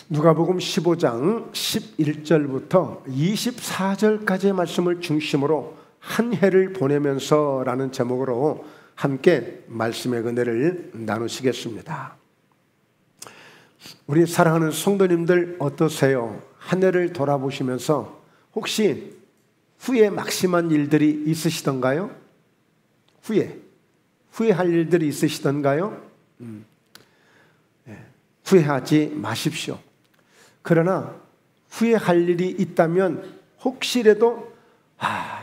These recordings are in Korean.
누가복음 15장 11절부터 24절까지의 말씀을 중심으로 한 해를 보내면서 라는 제목으로 함께 말씀의 은혜를 나누시겠습니다. 우리 사랑하는 성도님들 어떠세요? 한 해를 돌아보시면서 혹시 후회 막심한 일들이 있으시던가요? 후회할 일들이 있으시던가요? 후회하지 마십시오. 그러나 후회할 일이 있다면 혹시라도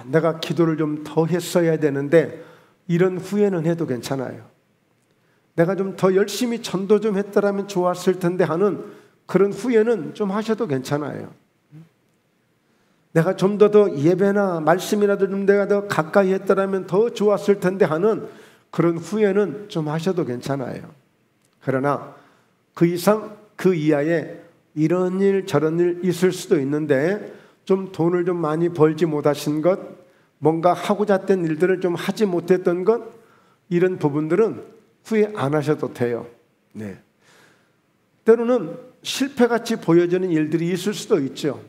내가 기도를 좀 더 했어야 되는데 이런 후회는 해도 괜찮아요. 내가 좀 더 열심히 전도 좀 했더라면 좋았을 텐데 하는 그런 후회는 좀 하셔도 괜찮아요. 내가 좀 더 예배나 말씀이라도 좀 내가 더 가까이 했더라면 더 좋았을 텐데 하는 그런 후회는 좀 하셔도 괜찮아요. 그러나 그 이상 그 이하에 이런 일 저런 일 있을 수도 있는데 좀 돈을 좀 많이 벌지 못하신 것, 뭔가 하고자 했던 일들을 좀 하지 못했던 것, 이런 부분들은 후회 안 하셔도 돼요. 때로는 실패같이 보여지는 일들이 있을 수도 있죠.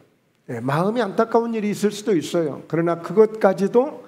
마음이 안타까운 일이 있을 수도 있어요. 그러나 그것까지도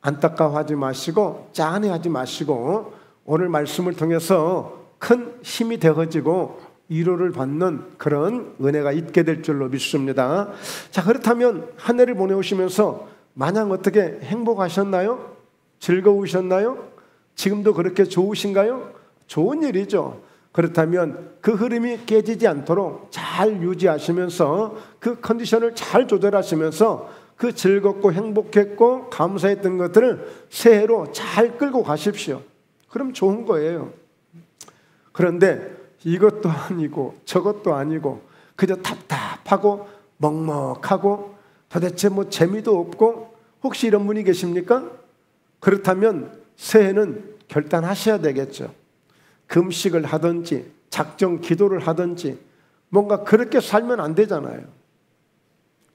안타까워하지 마시고 짠해하지 마시고 오늘 말씀을 통해서 큰 힘이 되어지고 위로를 받는 그런 은혜가 있게 될 줄로 믿습니다. 자, 그렇다면 한 해를 보내오시면서 마냥 어떻게 행복하셨나요? 즐거우셨나요? 지금도 그렇게 좋으신가요? 좋은 일이죠. 그렇다면 그 흐름이 깨지지 않도록 잘 유지하시면서 그 컨디션을 잘 조절하시면서 그 즐겁고 행복했고 감사했던 것들을 새해로 잘 끌고 가십시오. 그럼 좋은 거예요. 그런데 이것도 아니고 저것도 아니고 그저 답답하고 먹먹하고 도대체 재미도 없고 혹시 이런 분이 계십니까? 그렇다면 새해는 결단하셔야 되겠죠. 금식을 하든지 작정 기도를 하든지 뭔가 그렇게 살면 안 되잖아요.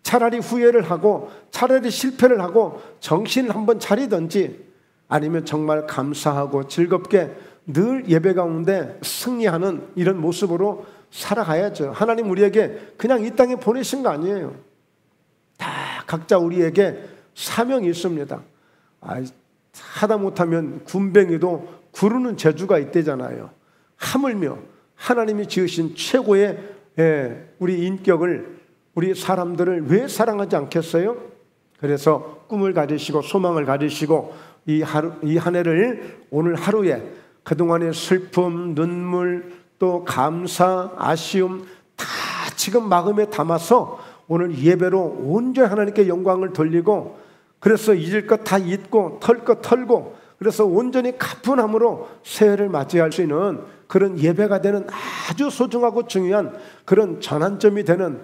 차라리 후회를 하고 차라리 실패를 하고 정신을 한번 차리든지 아니면 정말 감사하고 즐겁게 늘 예배 가운데 승리하는 이런 모습으로 살아가야죠. 하나님 우리에게 그냥 이 땅에 보내신 거 아니에요. 다 각자 우리에게 사명이 있습니다. 하다 못하면 군뱅이도 구르는 재주가 있대잖아요. 하물며 하나님이 지으신 최고의 우리 인격을 우리 사람들을 왜 사랑하지 않겠어요? 그래서 꿈을 가지시고 소망을 가지시고 이 한 해를 오늘 하루에 그동안의 슬픔, 눈물, 또 감사, 아쉬움 다 지금 마음에 담아서 오늘 예배로 온전히 하나님께 영광을 돌리고 그래서 잊을 것 다 잊고 털 것 털고 그래서 온전히 가뿐함으로 새해를 맞이할 수 있는 그런 예배가 되는 아주 소중하고 중요한 그런 전환점이 되는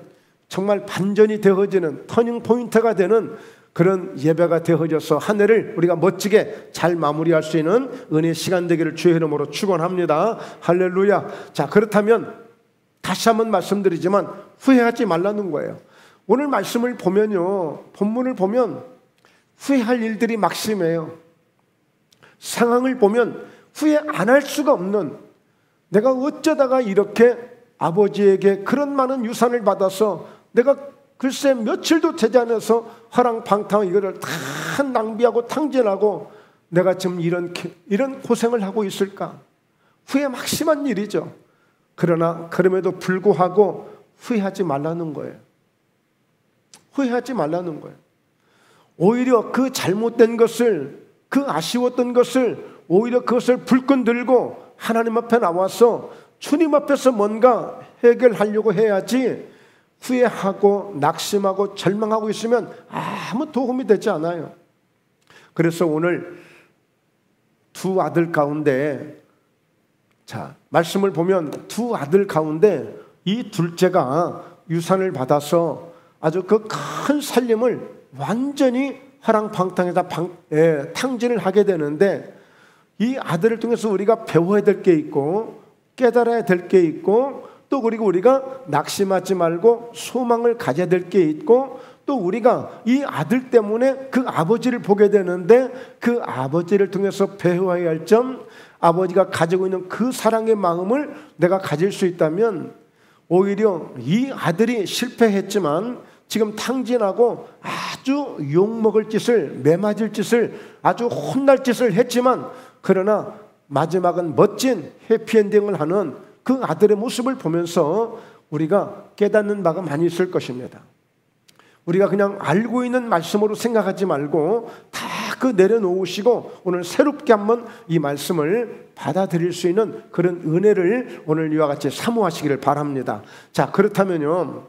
정말 반전이 되어지는 터닝 포인트가 되는 그런 예배가 되어져서 한 해를 우리가 멋지게 잘 마무리할 수 있는 은혜의 시간 되기를 주의 이름으로 축원합니다. 할렐루야. 자, 그렇다면 다시 한번 말씀드리지만 후회하지 말라는 거예요. 오늘 말씀을 보면요, 본문을 보면 후회할 일들이 막심해요. 상황을 보면 후회 안 할 수가 없는, 내가 어쩌다가 이렇게 아버지에게 그런 많은 유산을 받아서 내가 글쎄 며칠도 되지 않아서 화랑방탕 이거를 다 낭비하고 탕진하고 내가 지금 이런 고생을 하고 있을까? 후회 막심한 일이죠. 그러나 그럼에도 불구하고 후회하지 말라는 거예요. 후회하지 말라는 거예요. 오히려 그 잘못된 것을, 그 아쉬웠던 것을 오히려 그것을 불끈 들고 하나님 앞에 나와서 주님 앞에서 뭔가 해결하려고 해야지 후회하고 낙심하고 절망하고 있으면 아무 도움이 되지 않아요. 그래서 오늘 두 아들 가운데, 자, 말씀을 보면 두 아들 가운데 이 둘째가 유산을 받아서 아주 그 큰 살림을 완전히 화랑방탕에다 탕진을 하게 되는데 이 아들을 통해서 우리가 배워야 될 게 있고 깨달아야 될 게 있고 또 그리고 우리가 낙심하지 말고 소망을 가져야 될 게 있고 또 우리가 이 아들 때문에 그 아버지를 보게 되는데 그 아버지를 통해서 배워야 할 점, 아버지가 가지고 있는 그 사랑의 마음을 내가 가질 수 있다면 오히려 이 아들이 실패했지만 지금 탕진하고 아주 욕먹을 짓을, 매맞을 짓을, 아주 혼날 짓을 했지만 그러나 마지막은 멋진 해피엔딩을 하는 그 아들의 모습을 보면서 우리가 깨닫는 바가 많이 있을 것입니다. 우리가 그냥 알고 있는 말씀으로 생각하지 말고 다 그 내려놓으시고 오늘 새롭게 한번 이 말씀을 받아들일 수 있는 그런 은혜를 오늘 이와 같이 사모하시기를 바랍니다. 자, 그렇다면요,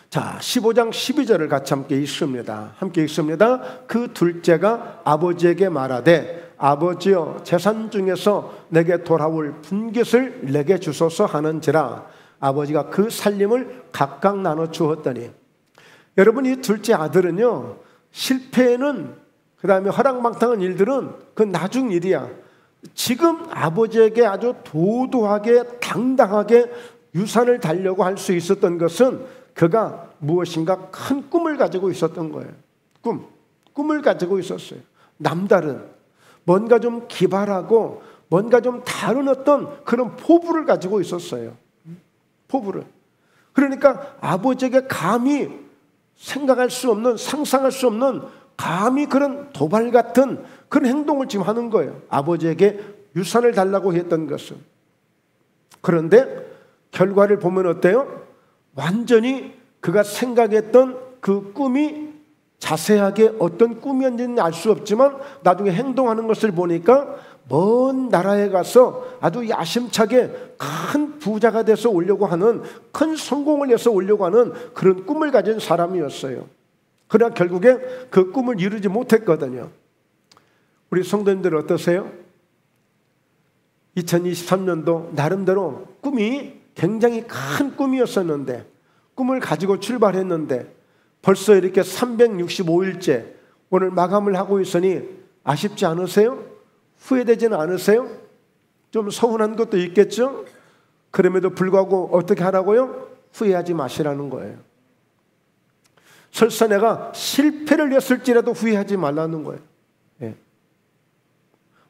자 15장 12절을 같이 함께 읽습니다. 그 둘째가 아버지에게 말하되 아버지여 재산 중에서 내게 돌아올 분깃을 내게 주소서 하는지라. 아버지가 그 살림을 각각 나눠 주었더니. 여러분, 이 둘째 아들은요, 실패는, 그 다음에 허랑방탕한 일들은 그 나중 일이야. 지금 아버지에게 아주 도도하게 당당하게 유산을 달려고 할 수 있었던 것은 그가 무엇인가 큰 꿈을 가지고 있었던 거예요. 꿈을 가지고 있었어요. 남다른, 뭔가 좀 기발하고 뭔가 좀 다른 어떤 그런 포부를 가지고 있었어요. 포부를. 그러니까 아버지에게 감히 생각할 수 없는, 상상할 수 없는 감히 그런 도발 같은 그런 행동을 지금 하는 거예요. 아버지에게 유산을 달라고 했던 것은. 그런데 결과를 보면 어때요? 완전히 그가 생각했던 그 꿈이 자세하게 어떤 꿈이었는지는 알 수 없지만 나중에 행동하는 것을 보니까 먼 나라에 가서 아주 야심차게 큰 부자가 돼서 오려고 하는, 큰 성공을 해서 오려고 하는 그런 꿈을 가진 사람이었어요. 그러나 결국에 그 꿈을 이루지 못했거든요. 우리 성도님들 어떠세요? 2023년도 나름대로 꿈이 굉장히 큰 꿈이었었는데, 꿈을 가지고 출발했는데 벌써 이렇게 365일째 오늘 마감을 하고 있으니 아쉽지 않으세요? 후회되지는 않으세요? 좀 서운한 것도 있겠죠? 그럼에도 불구하고 어떻게 하라고요? 후회하지 마시라는 거예요. 설사 내가 실패를 했을지라도 후회하지 말라는 거예요. 예.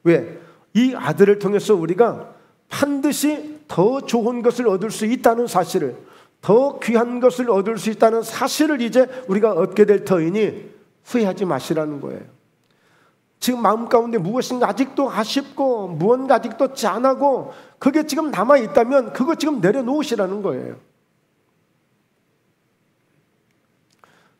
왜? 이 아들을 통해서 우리가 반드시 더 좋은 것을 얻을 수 있다는 사실을, 더 귀한 것을 얻을 수 있다는 사실을 이제 우리가 얻게 될 터이니 후회하지 마시라는 거예요. 지금 마음 가운데 무엇인가 아직도 아쉽고 무언가 아직도 짠하고 그게 지금 남아있다면 그거 지금 내려놓으시라는 거예요.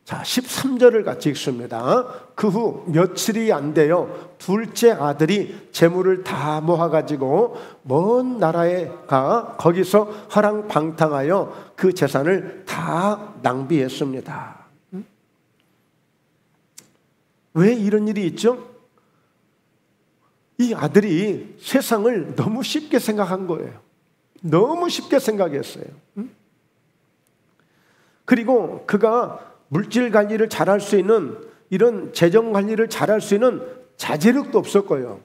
자, 13절을 같이 읽습니다. 그 후 며칠이 안 되어 둘째 아들이 재물을 다 모아가지고 먼 나라에 가 거기서 허랑방탕하여 그 재산을 다 낭비했습니다. 왜 이런 일이 있죠? 이 아들이 세상을 너무 쉽게 생각한 거예요. 너무 쉽게 생각했어요. 그리고 그가 물질 관리를 잘할 수 있는, 이런 재정 관리를 잘할 수 있는 자제력도 없었고요.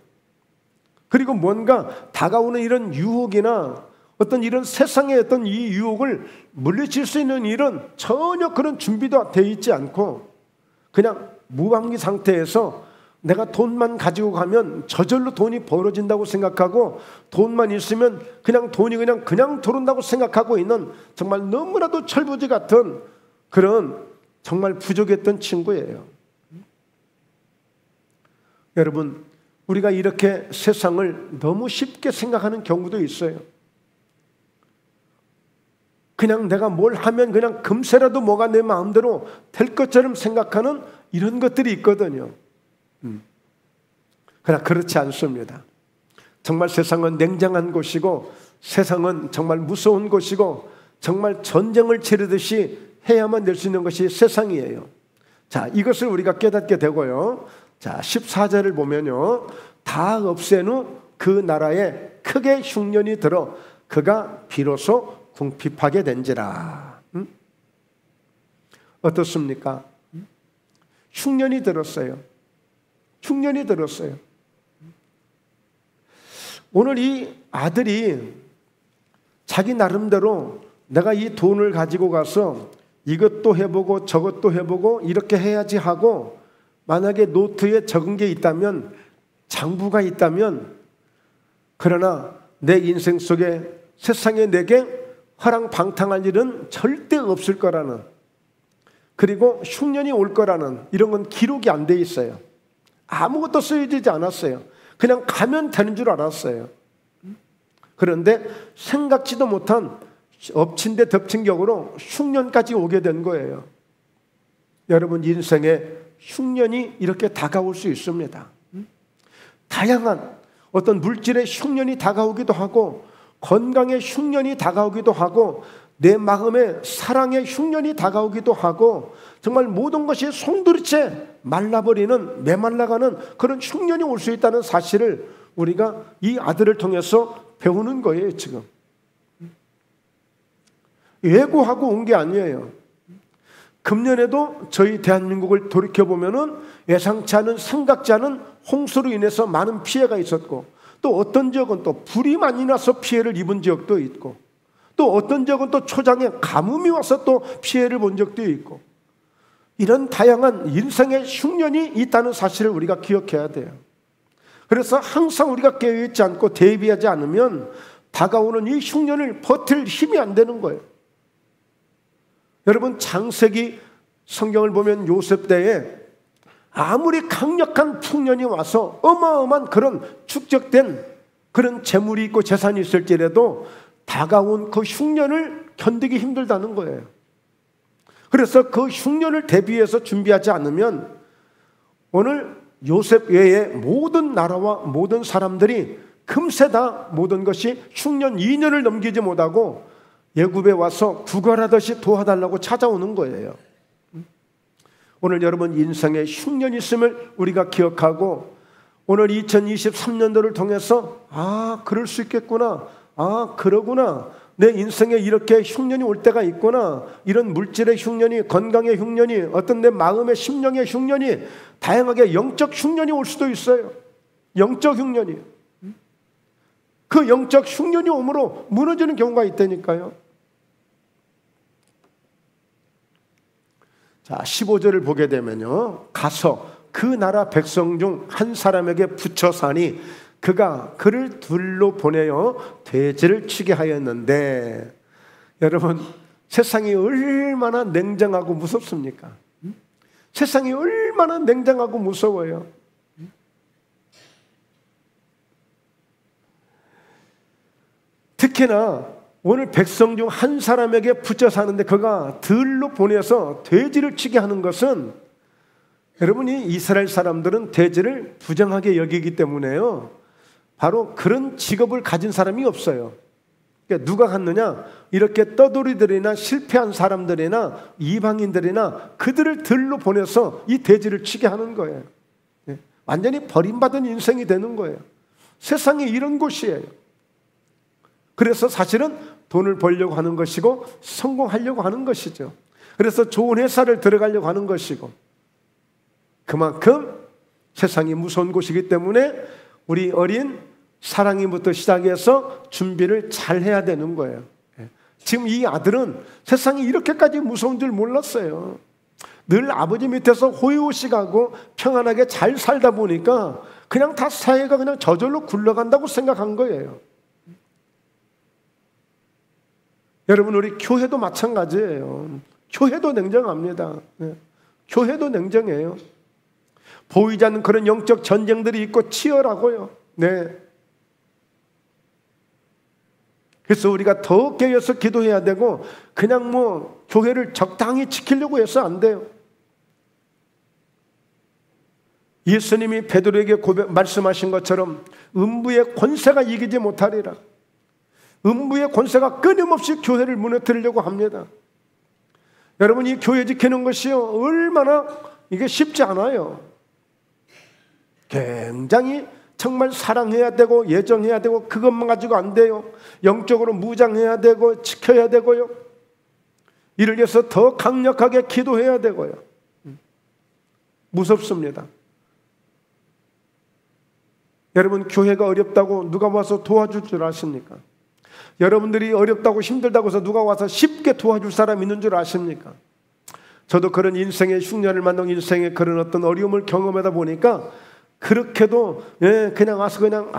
그리고 뭔가 다가오는 이런 유혹이나 어떤 이런 세상의 어떤 이 유혹을 물리칠 수 있는 일은 전혀 그런 준비도 되어 있지 않고 그냥 무방비 상태에서 내가 돈만 가지고 가면 저절로 돈이 벌어진다고 생각하고 돈만 있으면 그냥 돈이 그냥 들어온다고 생각하고 있는 정말 너무나도 철부지 같은 그런 정말 부족했던 친구예요. 여러분, 우리가 이렇게 세상을 너무 쉽게 생각하는 경우도 있어요. 그냥 내가 뭘 하면 그냥 금세라도 뭐가 내 마음대로 될 것처럼 생각하는 이런 것들이 있거든요. 그러나 그렇지 않습니다. 정말 세상은 냉정한 곳이고 세상은 정말 무서운 곳이고 정말 전쟁을 치르듯이 해야만 될 수 있는 것이 세상이에요. 자, 이것을 우리가 깨닫게 되고요. 자, 14절을 보면요. 다 없앤 후 그 나라에 크게 흉년이 들어 그가 비로소 궁핍하게 된지라. 어떻습니까? 흉년이 들었어요. 흉년이 들었어요. 오늘 이 아들이 자기 나름대로 내가 이 돈을 가지고 가서 이것도 해보고 저것도 해보고 이렇게 해야지 하고 만약에 노트에 적은 게 있다면, 장부가 있다면, 그러나 내 인생 속에 세상에 내게 화랑방탕할 일은 절대 없을 거라는, 그리고 흉년이 올 거라는 이런 건 기록이 안 돼 있어요. 아무것도 쓰여지지 않았어요. 그냥 가면 되는 줄 알았어요. 그런데 생각지도 못한 엎친 데 덮친 격으로 흉년까지 오게 된 거예요. 여러분, 인생에 흉년이 이렇게 다가올 수 있습니다. 다양한 어떤 물질의 흉년이 다가오기도 하고, 건강의 흉년이 다가오기도 하고, 내 마음의 사랑의 흉년이 다가오기도 하고, 정말 모든 것이 송두리째 말라버리는, 메말라가는 그런 흉년이 올 수 있다는 사실을 우리가 이 아들을 통해서 배우는 거예요. 지금 예고하고 온 게 아니에요. 금년에도 저희 대한민국을 돌이켜보면은 예상치 않은, 생각지 않은 홍수로 인해서 많은 피해가 있었고, 또 어떤 지역은 또 불이 많이 나서 피해를 입은 지역도 있고, 또 어떤 지역은 또 초장에 가뭄이 와서 또 피해를 본 적도 있고, 이런 다양한 인생의 흉년이 있다는 사실을 우리가 기억해야 돼요. 그래서 항상 우리가 깨어있지 않고 대비하지 않으면 다가오는 이 흉년을 버틸 힘이 안 되는 거예요. 여러분, 창세기 성경을 보면 요셉 때에 아무리 강력한 풍년이 와서 어마어마한 그런 축적된 그런 재물이 있고 재산이 있을지라도 다가온 그 흉년을 견디기 힘들다는 거예요. 그래서 그 흉년을 대비해서 준비하지 않으면 오늘 요셉 외에 모든 나라와 모든 사람들이 금세 다 모든 것이 흉년 2년을 넘기지 못하고 애굽에 와서 구걸하듯이 도와달라고 찾아오는 거예요. 오늘 여러분, 인생에 흉년이 있음을 우리가 기억하고, 오늘 2023년도를 통해서 그럴 수 있겠구나, 그러구나, 내 인생에 이렇게 흉년이 올 때가 있구나, 이런 물질의 흉년이, 건강의 흉년이, 어떤 내 마음의 심령의 흉년이, 다양하게 영적 흉년이 올 수도 있어요. 영적 흉년이. 그 영적 흉년이 오므로 무너지는 경우가 있다니까요. 자, 15절을 보게 되면요, 가서 그 나라 백성 중 한 사람에게 붙여 사니 그가 그를 둘로 보내어 돼지를 치게 하였는데, 여러분, 세상이 얼마나 냉정하고 무섭습니까? 세상이 얼마나 냉정하고 무서워요. 특히나 오늘 백성 중 한 사람에게 붙여 사는데 그가 들로 보내서 돼지를 치게 하는 것은, 여러분이 이스라엘 사람들은 돼지를 부정하게 여기기 때문에요, 바로 그런 직업을 가진 사람이 없어요. 그러니까 누가 갔느냐, 이렇게 떠돌이들이나 실패한 사람들이나 이방인들이나 그들을 들로 보내서 이 돼지를 치게 하는 거예요. 완전히 버림받은 인생이 되는 거예요. 세상이 이런 곳이에요. 그래서 사실은 돈을 벌려고 하는 것이고 성공하려고 하는 것이죠. 그래서 좋은 회사를 들어가려고 하는 것이고, 그만큼 세상이 무서운 곳이기 때문에 우리 어린 사랑이부터 시작해서 준비를 잘 해야 되는 거예요. 지금 이 아들은 세상이 이렇게까지 무서운 줄 몰랐어요. 늘 아버지 밑에서 호의호식하고 평안하게 잘 살다 보니까 그냥 다 사회가 그냥 저절로 굴러간다고 생각한 거예요. 여러분, 우리 교회도 마찬가지예요. 교회도 냉정합니다. 교회도 냉정해요. 보이지 않는 그런 영적 전쟁들이 있고 치열하고요. 그래서 우리가 더 깨어서 기도해야 되고, 그냥 교회를 적당히 지키려고 해서 안 돼요. 예수님이 베드로에게 말씀하신 것처럼 음부의 권세가 이기지 못하리라. 음부의 권세가 끊임없이 교회를 무너뜨리려고 합니다. 여러분, 이 교회 지키는 것이요, 얼마나 이게 쉽지 않아요. 굉장히 정말 사랑해야 되고 예정해야 되고, 그것만 가지고 안 돼요. 영적으로 무장해야 되고 지켜야 되고요. 이를 위해서 더 강력하게 기도해야 되고요. 무섭습니다. 여러분, 교회가 어렵다고 누가 와서 도와줄 줄 아십니까? 여러분들이 어렵다고 힘들다고 해서 누가 와서 쉽게 도와줄 사람 있는 줄 아십니까? 저도 그런 인생의 흉년을 만난, 인생의 그런 어떤 어려움을 경험하다 보니까, 그렇게도 그냥 와서 그냥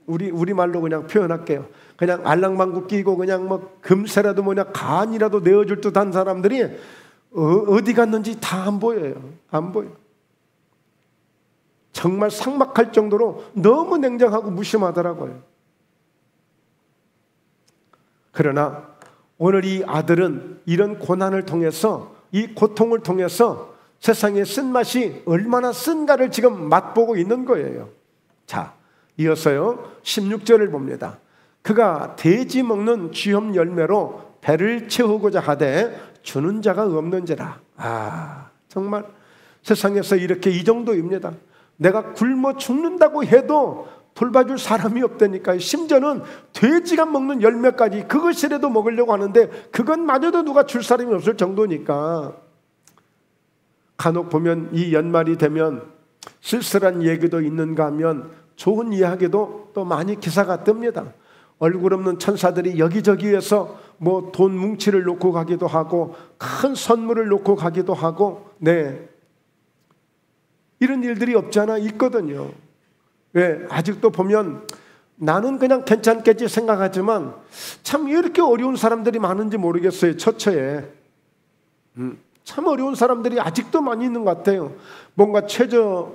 우리 말로 그냥 표현할게요. 그냥 알랑방구 끼고 그냥 뭐 금세라도 뭐냐 간이라도 내어줄 듯한 사람들이 어디 갔는지 다 안 보여요. 안 보여. 정말 삭막할 정도로 너무 냉정하고 무심하더라고요. 그러나 오늘 이 아들은 이런 고난을 통해서, 이 고통을 통해서 세상의 쓴맛이 얼마나 쓴가를 지금 맛보고 있는 거예요. 자, 이어서요 16절을 봅니다. 그가 돼지 먹는 쥐염 열매로 배를 채우고자 하되 주는 자가 없는지라. 정말 세상에서 이렇게 이 정도입니다. 내가 굶어 죽는다고 해도 돌봐줄 사람이 없다니까요. 심지어는 돼지가 먹는 열매까지 그것이라도 먹으려고 하는데 그것마저도 누가 줄 사람이 없을 정도니까. 간혹 보면 이 연말이 되면 쓸쓸한 얘기도 있는가 하면 좋은 이야기도 또 많이 기사가 뜹니다. 얼굴 없는 천사들이 여기저기에서 뭐 돈 뭉치를 놓고 가기도 하고 큰 선물을 놓고 가기도 하고, 네, 이런 일들이 없잖아 있거든요. 왜? 아직도 보면 나는 그냥 괜찮겠지 생각하지만 참 이렇게 어려운 사람들이 많은지 모르겠어요. 처처에 참 어려운 사람들이 아직도 많이 있는 것 같아요. 뭔가 최저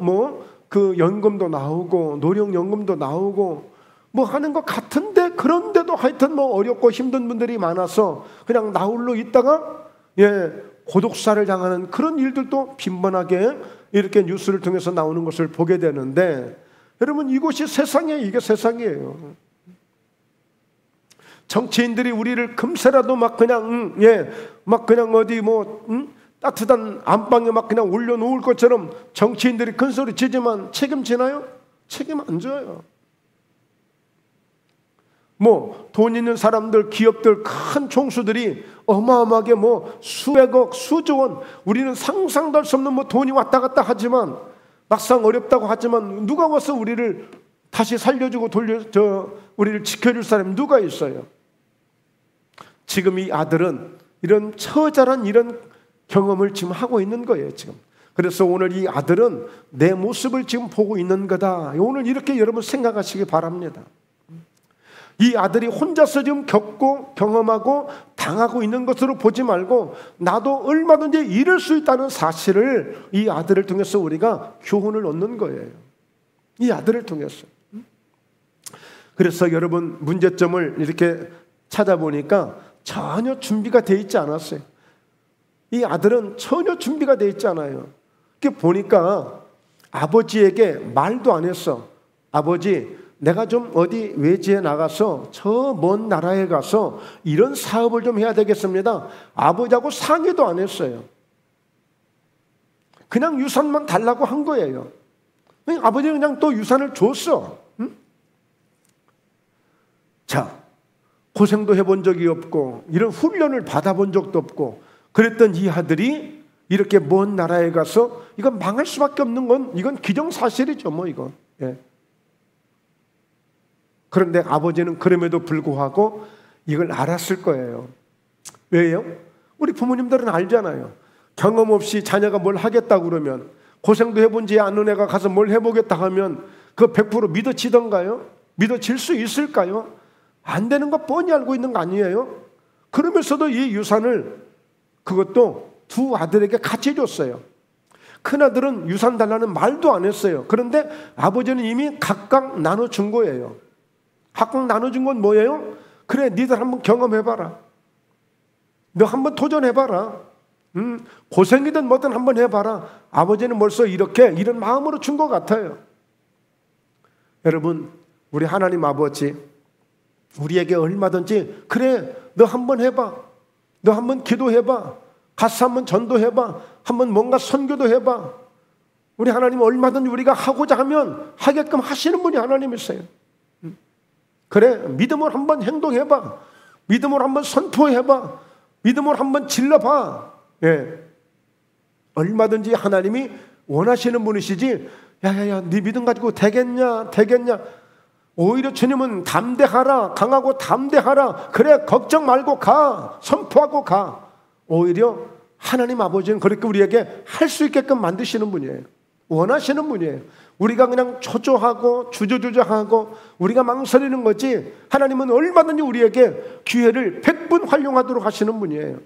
그 연금도 나오고 노령연금도 나오고 뭐 하는 것 같은데, 그런데도 하여튼 뭐 어렵고 힘든 분들이 많아서 그냥 나홀로 있다가 고독사를 당하는 그런 일들도 빈번하게 이렇게 뉴스를 통해서 나오는 것을 보게 되는데, 여러분 이것이 세상이에요. 이게 세상이에요. 정치인들이 우리를 금세라도 막 그냥 막 그냥 어디 따뜻한 안방에 막 그냥 올려놓을 것처럼 정치인들이 큰 소리 치지만 책임지나요? 책임 안 져요. 돈 있는 사람들, 기업들, 큰 총수들이 어마어마하게 수백억, 수조 원, 우리는 상상도 할 수 없는 돈이 왔다 갔다 하지만, 막상 어렵다고 하지만 누가 와서 우리를 다시 살려주고 우리를 지켜줄 사람이 누가 있어요? 지금 이 아들은 이런 처절한 이런 경험을 지금 하고 있는 거예요, 지금. 그래서 오늘 이 아들은 내 모습을 지금 보고 있는 거다. 오늘 이렇게 여러분 생각하시기 바랍니다. 이 아들이 혼자서 지금 겪고 경험하고 당하고 있는 것으로 보지 말고 나도 얼마든지 이룰 수 있다는 사실을 이 아들을 통해서 우리가 교훈을 얻는 거예요. 이 아들을 통해서. 그래서 여러분 문제점을 이렇게 찾아보니까 전혀 준비가 되어 있지 않았어요. 이 아들은 전혀 준비가 되어 있지 않아요. 이렇게 보니까 아버지에게 말도 안 했어. 아버지, 내가 좀 어디 외지에 나가서 저 먼 나라에 가서 이런 사업을 좀 해야 되겠습니다. 아버지하고 상의도 안 했어요. 그냥 유산만 달라고 한 거예요. 아버지는 그냥 또 유산을 줬어. 자, 고생도 해본 적이 없고 이런 훈련을 받아본 적도 없고 그랬던 이 아들이 이렇게 먼 나라에 가서 이건 망할 수밖에 없는 건 이건 기정사실이죠. 이건. 그런데 아버지는 그럼에도 불구하고 이걸 알았을 거예요. 왜요? 우리 부모님들은 알잖아요. 경험 없이 자녀가 뭘 하겠다고 그러면, 고생도 해본지 않은 애가 가서 뭘 해보겠다 하면 그거 100% 믿어지던가요? 믿어질 수 있을까요? 안 되는 거 뻔히 알고 있는 거 아니에요? 그러면서도 이 유산을 그것도 두 아들에게 같이 줬어요. 큰아들은 유산 달라는 말도 안 했어요. 그런데 아버지는 이미 각각 나눠준 거예요. 각각 나눠준 건 뭐예요? 그래, 니들 한번 경험해봐라. 너 한번 도전해봐라. 고생이든 뭐든 한번 해봐라. 아버지는 벌써 이런 마음으로 준 것 같아요. 여러분, 우리 하나님 아버지 우리에게 얼마든지 그래, 너 한번 해봐. 너 한번 기도해봐. 가서 한번 전도해봐. 한번 뭔가 선교도 해봐. 우리 하나님 얼마든지 우리가 하고자 하면 하게끔 하시는 분이 하나님이세요. 그래, 믿음으로 한번 행동해봐. 믿음으로 한번 선포해봐. 믿음으로 한번 질러봐. 얼마든지 하나님이 원하시는 분이시지, 야야야, 네 믿음 가지고 되겠냐? 오히려 주님은 담대하라, 강하고 담대하라. 그래, 걱정 말고 가, 선포하고 가. 오히려 하나님 아버지는 그렇게 우리에게 할 수 있게끔 만드시는 분이에요. 원하시는 분이에요. 우리가 그냥 초조하고 주저주저하고 우리가 망설이는 거지, 하나님은 얼마든지 우리에게 기회를 100분 활용하도록 하시는 분이에요.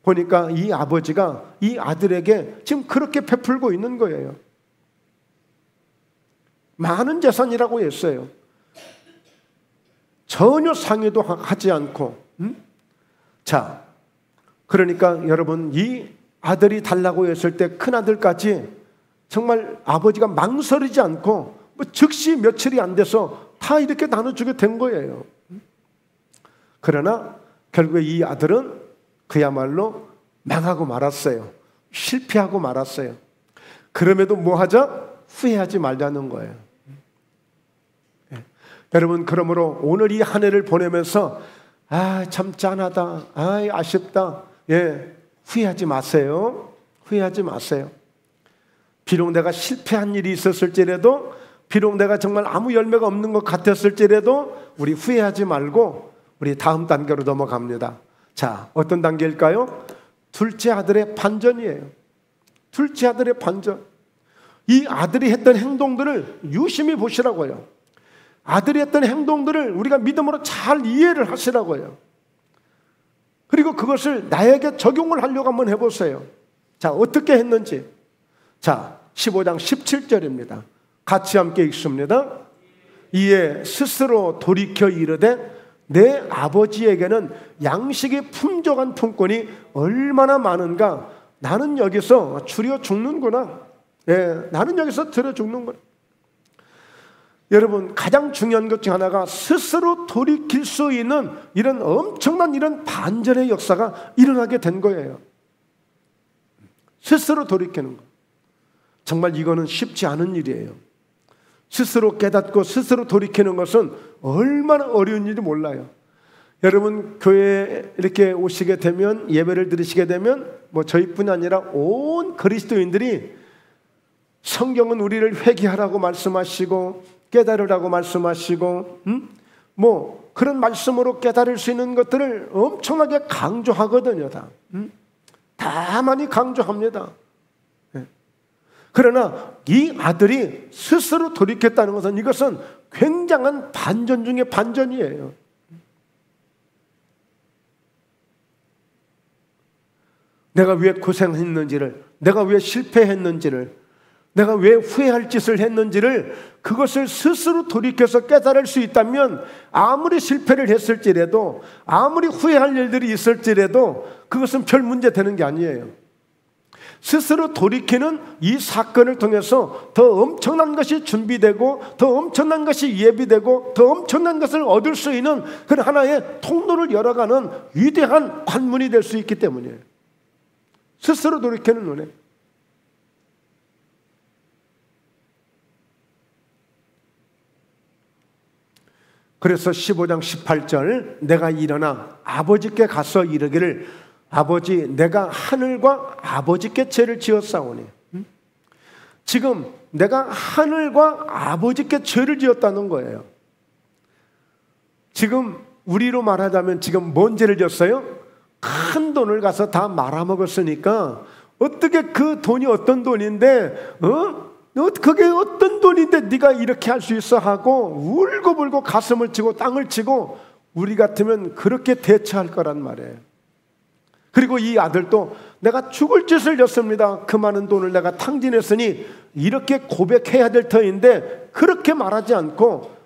보니까 이 아버지가 이 아들에게 지금 그렇게 베풀고 있는 거예요. 많은 재산이라고 했어요. 전혀 상의도 하지 않고. 자, 그러니까 여러분, 이 아들이 달라고 했을 때 큰아들까지 정말 아버지가 망설이지 않고 즉시 며칠이 안 돼서 다 이렇게 나눠주게 된 거예요. 그러나 결국에 이 아들은 그야말로 망하고 말았어요. 실패하고 말았어요. 그럼에도 뭐 하자? 후회하지 말자는 거예요. 여러분, 그러므로 오늘 이 한 해를 보내면서 참 짠하다, 아쉽다, 후회하지 마세요. 후회하지 마세요. 비록 내가 실패한 일이 있었을지라도, 비록 내가 정말 아무 열매가 없는 것 같았을지라도 우리 후회하지 말고 우리 다음 단계로 넘어갑니다. 자, 어떤 단계일까요? 둘째 아들의 반전이에요. 둘째 아들의 반전. 이 아들이 했던 행동들을 유심히 보시라고요. 아들이 했던 행동들을 우리가 믿음으로 잘 이해를 하시라고요. 그리고 그것을 나에게 적용을 하려고 한번 해보세요. 자, 어떻게 했는지. 자, 15장 17절입니다. 같이 함께 읽습니다. 이에 스스로 돌이켜 이르되 내 아버지에게는 양식이 풍족한 품꾼이 얼마나 많은가. 나는 여기서 줄여 죽는구나. 나는 여기서 들여 죽는구나. 여러분, 가장 중요한 것 중 하나가 스스로 돌이킬 수 있는 이런 엄청난 이런 반전의 역사가 일어나게 된 거예요. 스스로 돌이키는 거. 정말 이거는 쉽지 않은 일이에요. 스스로 깨닫고 스스로 돌이키는 것은 얼마나 어려운 일인지 몰라요. 여러분, 교회에 이렇게 오시게 되면, 예배를 드리시게 되면 뭐 저희뿐이 아니라 온 그리스도인들이 성경은 우리를 회개하라고 말씀하시고 깨달으라고 말씀하시고 뭐 그런 말씀으로 깨달을 수 있는 것들을 엄청나게 강조하거든요. 다 많이 강조합니다. 그러나 이 아들이 스스로 돌이켰다는 것은, 이것은 굉장한 반전 중에 반전이에요. 내가 왜 고생했는지를, 내가 왜 실패했는지를, 내가 왜 후회할 짓을 했는지를 그것을 스스로 돌이켜서 깨달을 수 있다면, 아무리 실패를 했을지라도, 아무리 후회할 일들이 있을지라도 그것은 별 문제 되는 게 아니에요. 스스로 돌이키는 이 사건을 통해서 더 엄청난 것이 준비되고, 더 엄청난 것이 예비되고, 더 엄청난 것을 얻을 수 있는 그런 하나의 통로를 열어가는 위대한 관문이 될 수 있기 때문이에요. 스스로 돌이키는 은혜. 그래서 15장 18절, 내가 일어나 아버지께 가서 이르기를, 아버지, 내가 하늘과 아버지께 죄를 지었사오니. 지금 내가 하늘과 아버지께 죄를 지었다는 거예요. 지금 우리로 말하자면 지금 뭔 죄를 지었어요? 큰 돈을 가서 다 말아먹었으니까, 어떻게 그 돈이 어떤 돈인데, 그게 어떤 돈인데 네가 이렇게 할 수 있어 하고 울고불고 가슴을 치고 땅을 치고, 우리 같으면 그렇게 대처할 거란 말이에요. 그리고 이 아들도 내가 죽을 짓을 졌습니다. 그 많은 돈을 내가 탕진했으니 이렇게 고백해야 될 터인데 그렇게 말하지 않고,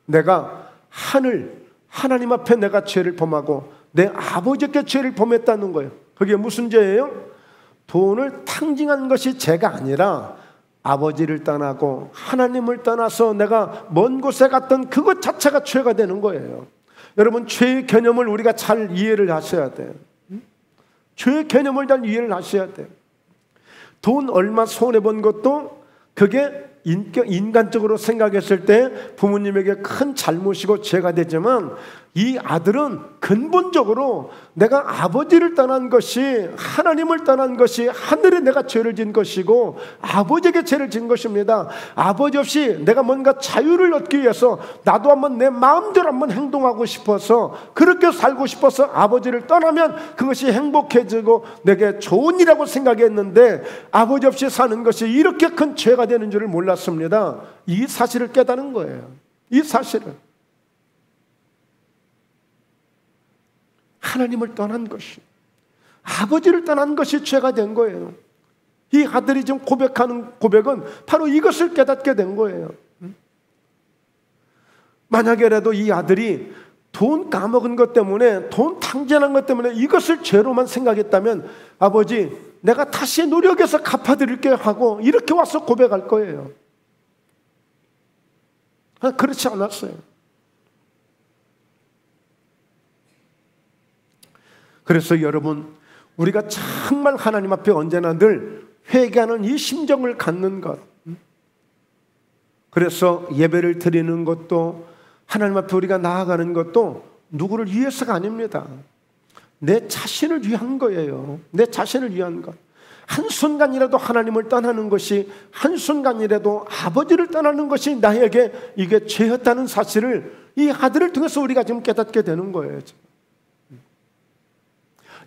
내가 하나님 앞에 내가 죄를 범하고 내 아버지께 죄를 범했다는 거예요. 그게 무슨 죄예요? 돈을 탕진한 것이 죄가 아니라 아버지를 떠나고 하나님을 떠나서 내가 먼 곳에 갔던 그것 자체가 죄가 되는 거예요. 여러분, 죄의 개념을 우리가 잘 이해를 하셔야 돼요. 죄의 개념을 잘 이해를 하셔야 돼요. 돈 얼마 손해본 것도 그게 인간적으로 생각했을 때 부모님에게 큰 잘못이고 죄가 되지만, 이 아들은 근본적으로 내가 아버지를 떠난 것이, 하나님을 떠난 것이, 하늘에 내가 죄를 진 것이고 아버지에게 죄를 진 것입니다. 아버지 없이 내가 뭔가 자유를 얻기 위해서 나도 한번 내 마음대로 한번 행동하고 싶어서, 그렇게 살고 싶어서 아버지를 떠나면 그것이 행복해지고 내게 좋은 일이라고 생각했는데, 아버지 없이 사는 것이 이렇게 큰 죄가 되는 줄을 몰랐습니다. 이 사실을 깨달은 거예요. 이 사실을. 하나님을 떠난 것이, 아버지를 떠난 것이 죄가 된 거예요. 이 아들이 지금 고백하는 고백은 바로 이것을 깨닫게 된 거예요. 만약에라도 이 아들이 돈 까먹은 것 때문에, 돈 탕진한 것 때문에 이것을 죄로만 생각했다면, 아버지 내가 다시 노력해서 갚아드릴게요 하고 이렇게 와서 고백할 거예요. 그렇지 않았어요. 그래서 여러분, 우리가 정말 하나님 앞에 언제나 늘 회개하는 이 심정을 갖는 것, 그래서 예배를 드리는 것도, 하나님 앞에 우리가 나아가는 것도 누구를 위해서가 아닙니다. 내 자신을 위한 거예요. 내 자신을 위한 것. 한순간이라도 하나님을 떠나는 것이, 한순간이라도 아버지를 떠나는 것이 나에게 이게 죄였다는 사실을 이 아들을 통해서 우리가 지금 깨닫게 되는 거예요.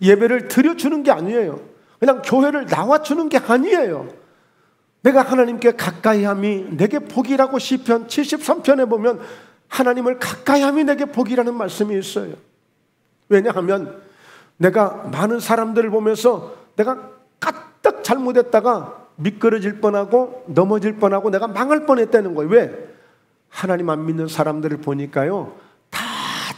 예배를 드려주는 게 아니에요. 그냥 교회를 나와주는 게 아니에요. 내가 하나님께 가까이함이 내게 복이라고 시편 73편에 보면 하나님을 가까이함이 내게 복이라는 말씀이 있어요. 왜냐하면 내가 많은 사람들을 보면서 내가 까딱 잘못했다가 미끄러질 뻔하고 넘어질 뻔하고 내가 망할 뻔했다는 거예요. 왜? 하나님 안 믿는 사람들을 보니까요, 다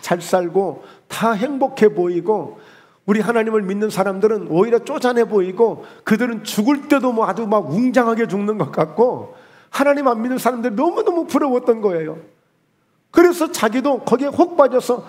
잘 살고 다 행복해 보이고, 우리 하나님을 믿는 사람들은 오히려 쪼잔해 보이고, 그들은 죽을 때도 뭐 아주 막 웅장하게 죽는 것 같고, 하나님 안 믿는 사람들이 너무너무 부러웠던 거예요. 그래서 자기도 거기에 혹 빠져서,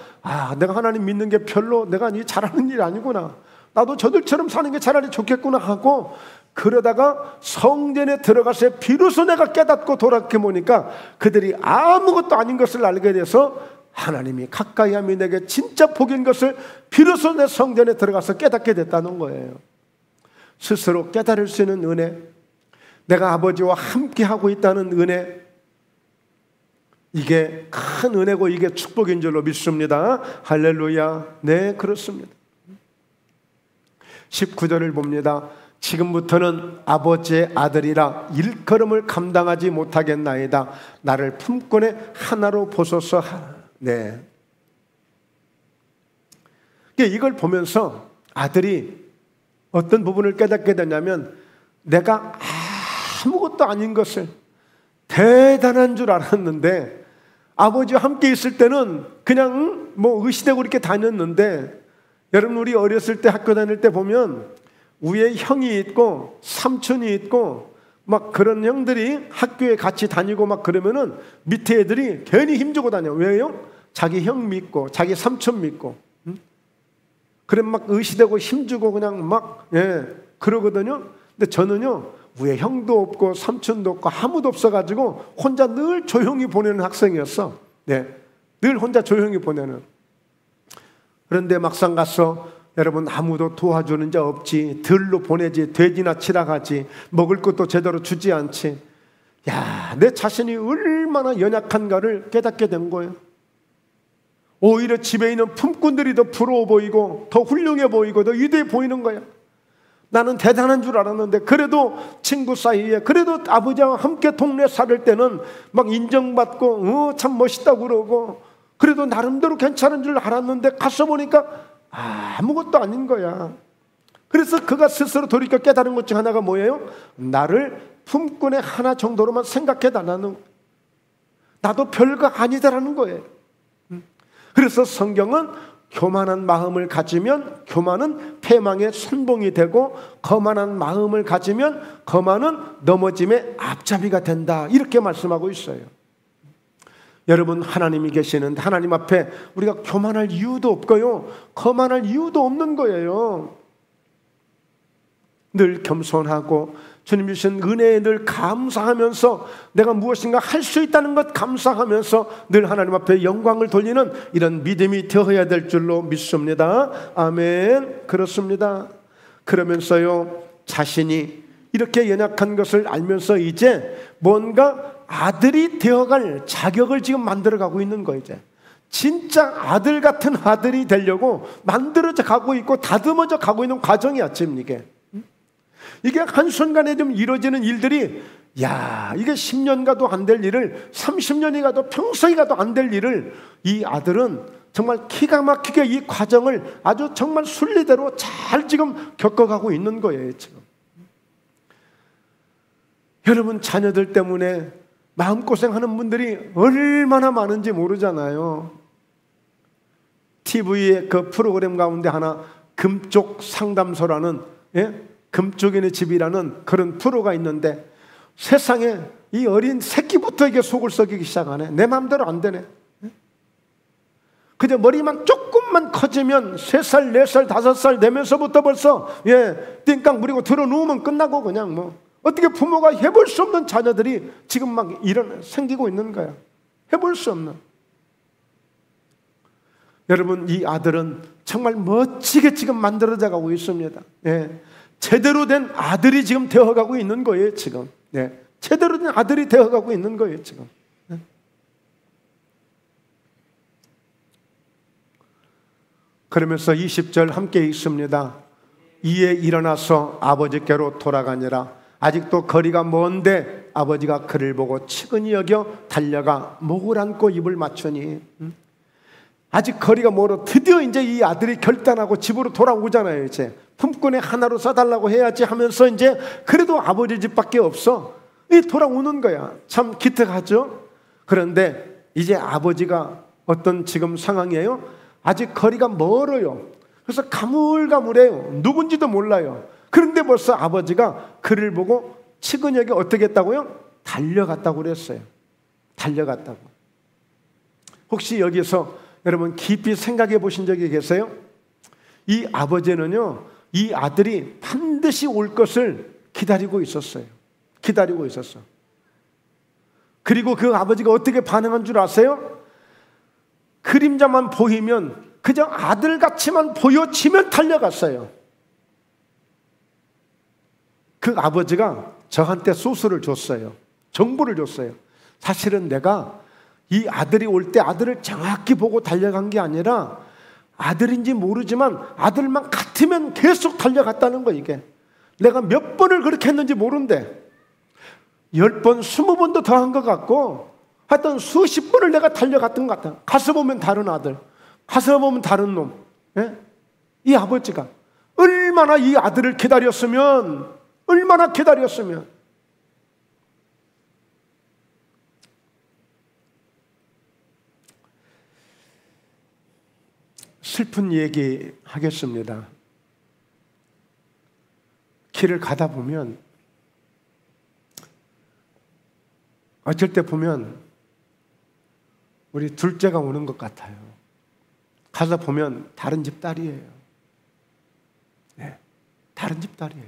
내가 하나님 믿는 게 별로 내가 잘하는 일이 아니구나, 나도 저들처럼 사는 게 차라리 좋겠구나 하고, 그러다가 성전에 들어가서 비로소 내가 깨닫고 돌아켜 보니까 그들이 아무것도 아닌 것을 알게 돼서 하나님이 가까이함이 내게 진짜 복인 것을 비로소 내 성전에 들어가서 깨닫게 됐다는 거예요. 스스로 깨달을 수 있는 은혜, 내가 아버지와 함께하고 있다는 은혜, 이게 큰 은혜고 이게 축복인 줄로 믿습니다. 할렐루야. 네, 그렇습니다. 19절을 봅니다. 지금부터는 아버지의 아들이라 일컬음을 감당하지 못하겠나이다. 나를 품꾼의 하나로 보소서. 네. 이걸 보면서 아들이 어떤 부분을 깨닫게 되냐면, 내가 아무것도 아닌 것을 대단한 줄 알았는데, 아버지와 함께 있을 때는 그냥 뭐 의시되고 이렇게 다녔는데, 여러분 우리 어렸을 때 학교 다닐 때 보면 위에 형이 있고 삼촌이 있고 막 그런 형들이 학교에 같이 다니고 막 그러면은 밑에 애들이 괜히 힘주고 다녀. 왜요? 자기 형 믿고 자기 삼촌 믿고. 그래 막 의시되고 힘주고 그냥 막 그러거든요. 근데 저는요, 위에 형도 없고 삼촌도 없고 아무도 없어가지고 혼자 늘 조용히 보내는 학생이었어. 네, 늘 혼자 조용히 보내는. 그런데 막상 가서 여러분 아무도 도와주는 자 없지, 들로 보내지, 돼지나 치라가지, 먹을 것도 제대로 주지 않지. 야, 내 자신이 얼마나 연약한가를 깨닫게 된 거예요. 오히려 집에 있는 품꾼들이 더 부러워 보이고 더 훌륭해 보이고 더 위대해 보이는 거야. 나는 대단한 줄 알았는데, 그래도 친구 사이에, 그래도 아버지와 함께 동네 살을 때는 막 인정받고 참 멋있다고 그러고, 그래도 나름대로 괜찮은 줄 알았는데 가서 보니까 아무것도 아닌 거야. 그래서 그가 스스로 돌이켜 깨달은 것 중 하나가 뭐예요? 나를 품꾼의 하나 정도로만 생각해달라는, 나도 별거 아니다라는 거예요. 그래서 성경은 교만한 마음을 가지면 교만은 패망의 선봉이 되고, 거만한 마음을 가지면 거만은 넘어짐의 앞잡이가 된다, 이렇게 말씀하고 있어요. 여러분, 하나님이 계시는데 하나님 앞에 우리가 교만할 이유도 없고요, 거만할 이유도 없는 거예요. 늘 겸손하고 주님 주신 은혜에 늘 감사하면서 내가 무엇인가 할 수 있다는 것 감사하면서 늘 하나님 앞에 영광을 돌리는 이런 믿음이 되어야 될 줄로 믿습니다. 아멘. 그렇습니다. 그러면서요, 자신이 이렇게 연약한 것을 알면서 이제 뭔가 아들이 되어갈 자격을 지금 만들어가고 있는 거예요. 이제 진짜 아들 같은 아들이 되려고 만들어져 가고 있고 다듬어져 가고 있는 과정이야 지금 이게 한순간에 좀 이루어지는 일들이, 야, 이게 10년 가도 안 될 일을 30년이 가도 평생이 가도 안 될 일을 이 아들은 정말 기가 막히게 이 과정을 아주 정말 순리대로 잘 지금 겪어가고 있는 거예요 지금. 여러분, 자녀들 때문에 마음고생하는 분들이 얼마나 많은지 모르잖아요. TV의 그 프로그램 가운데 하나 금쪽 상담소라는, 금쪽인의 집이라는 그런 프로가 있는데, 세상에 이 어린 새끼부터 이게 속을 썩이기 시작하네. 내 마음대로 안 되네. 그저 머리만 조금만 커지면 3살, 4살, 5살 되면서부터 벌써 띵깡 부리고 들어 누우면 끝나고 그냥 뭐 어떻게 부모가 해볼 수 없는 자녀들이 지금 막 생기고 있는 거야. 해볼 수 없는. 여러분, 이 아들은 정말 멋지게 지금 만들어져 가고 있습니다. 제대로 된 아들이 지금 되어가고 있는 거예요 지금. 제대로 된 아들이 되어가고 있는 거예요 지금. 그러면서 20절 함께 읽습니다. 이에 일어나서 아버지께로 돌아가니라. 아직도 거리가 먼데 아버지가 그를 보고 측은히 여겨 달려가 목을 안고 입을 맞추니. 아직 거리가 멀어. 드디어 이제 이 아들이 결단하고 집으로 돌아오잖아요. 이제 품꾼에 하나로 싸달라고 해야지 하면서 이제 그래도 아버지 집밖에 없어. 이 돌아오는 거야. 참 기특하죠. 그런데 이제 아버지가 어떤 지금 상황이에요? 아직 거리가 멀어요. 그래서 가물가물해요. 누군지도 몰라요. 그런데 벌써 아버지가 그를 보고 측은하게 어떻게 했다고요? 달려갔다고 그랬어요. 달려갔다고. 혹시 여기서 여러분 깊이 생각해 보신 적이 계세요? 이 아버지는요, 이 아들이 반드시 올 것을 기다리고 있었어요. 기다리고 있었어. 그리고 그 아버지가 어떻게 반응한 줄 아세요? 그림자만 보이면, 그저 아들같이만 보여지면 달려갔어요. 그 아버지가 저한테 소스를 줬어요. 정보를 줬어요. 사실은 내가 이 아들이 올 때 아들을 정확히 보고 달려간 게 아니라 아들인지 모르지만 아들만 같으면 계속 달려갔다는 거. 이게 내가 몇 번을 그렇게 했는지 모른대. 10번, 20번도 더 한 것 같고 하여튼 수십 번을 내가 달려갔던 것 같아. 가서 보면 다른 아들, 가서 보면 다른 놈. 이 아버지가 얼마나 이 아들을 기다렸으면, 얼마나 기다렸으면. 슬픈 얘기 하겠습니다. 길을 가다 보면 어쩔 때 보면 우리 둘째가 오는 것 같아요. 가서 보면 다른 집 딸이에요. 다른 집 딸이에요.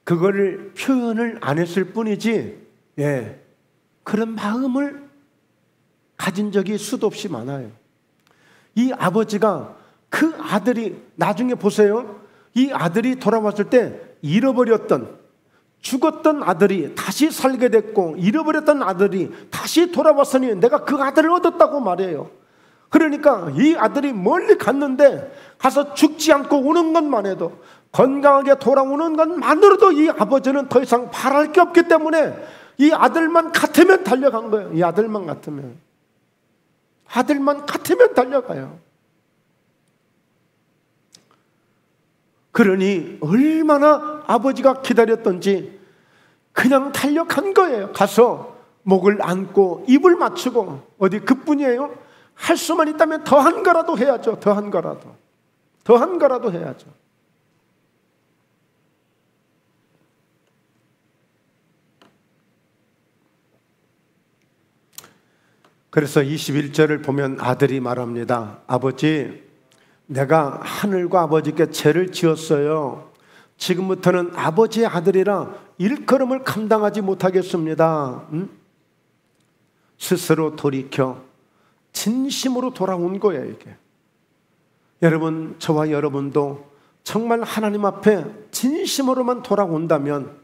그거를 표현을 안 했을 뿐이지, 그런 마음을 가진 적이 수도 없이 많아요. 이 아버지가 그 아들이, 나중에 보세요. 이 아들이 돌아왔을 때 잃어버렸던, 죽었던 아들이 다시 살게 됐고, 잃어버렸던 아들이 다시 돌아왔으니 내가 그 아들을 얻었다고 말해요. 그러니까 이 아들이 멀리 갔는데 가서 죽지 않고 오는 것만 해도, 건강하게 돌아오는 것만으로도 이 아버지는 더 이상 바랄 게 없기 때문에 이 아들만 같으면 달려간 거예요. 이 아들만 같으면. 아들만 같으면 달려가요. 그러니 얼마나 아버지가 기다렸던지 그냥 달려간 거예요. 가서 목을 안고 입을 맞추고. 어디 그뿐이에요? 할 수만 있다면 더한 거라도 해야죠. 더한 거라도. 더한 거라도 해야죠. 그래서 21절을 보면 아들이 말합니다. 아버지, 내가 하늘과 아버지께 죄를 지었어요. 지금부터는 아버지의 아들이라 일컬음을 감당하지 못하겠습니다. 스스로 돌이켜 진심으로 돌아온 거예요, 이게. 여러분, 저와 여러분도 정말 하나님 앞에 진심으로만 돌아온다면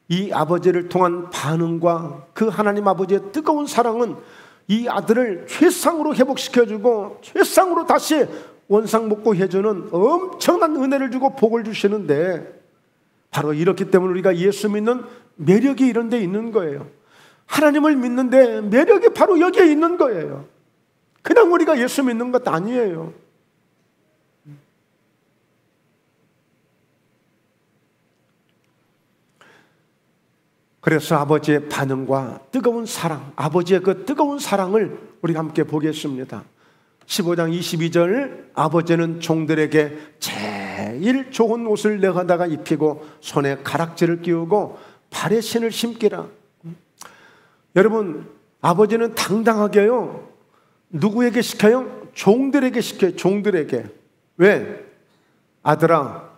이 아버지를 통한 반응과 그 하나님 아버지의 뜨거운 사랑은 이 아들을 최상으로 회복시켜주고 최상으로 다시 원상복구해주는 엄청난 은혜를 주고 복을 주시는데, 바로 이렇기 때문에 우리가 예수 믿는 매력이 이런 데 있는 거예요. 하나님을 믿는데 매력이 바로 여기에 있는 거예요. 그냥 우리가 예수 믿는 것 아니에요. 그래서 아버지의 반응과 뜨거운 사랑, 아버지의 그 뜨거운 사랑을 우리가 함께 보겠습니다. 15장 22절, 아버지는 종들에게 제일 좋은 옷을 내어다가 입히고 손에 가락지를 끼우고 발에 신을 신기라. 여러분, 아버지는 당당하게요, 누구에게 시켜요? 종들에게 시켜요. 종들에게. 왜? 아들아,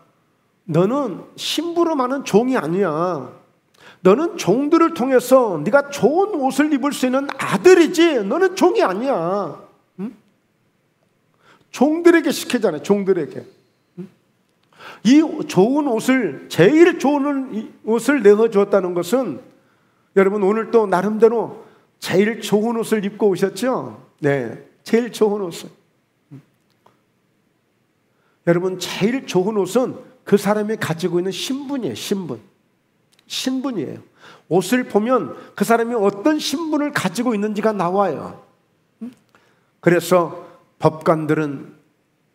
너는 심부름하는 종이 아니야. 너는 종들을 통해서 네가 좋은 옷을 입을 수 있는 아들이지, 너는 종이 아니야. 종들에게 시키잖아요. 종들에게. 이 좋은 옷을, 제일 좋은 옷을 내어주었다는 것은, 여러분 오늘 또 나름대로 제일 좋은 옷을 입고 오셨죠? 네, 제일 좋은 옷을. 여러분, 제일 좋은 옷은 그 사람이 가지고 있는 신분이에요. 신분이에요. 옷을 보면 그 사람이 어떤 신분을 가지고 있는지가 나와요. 그래서 법관들은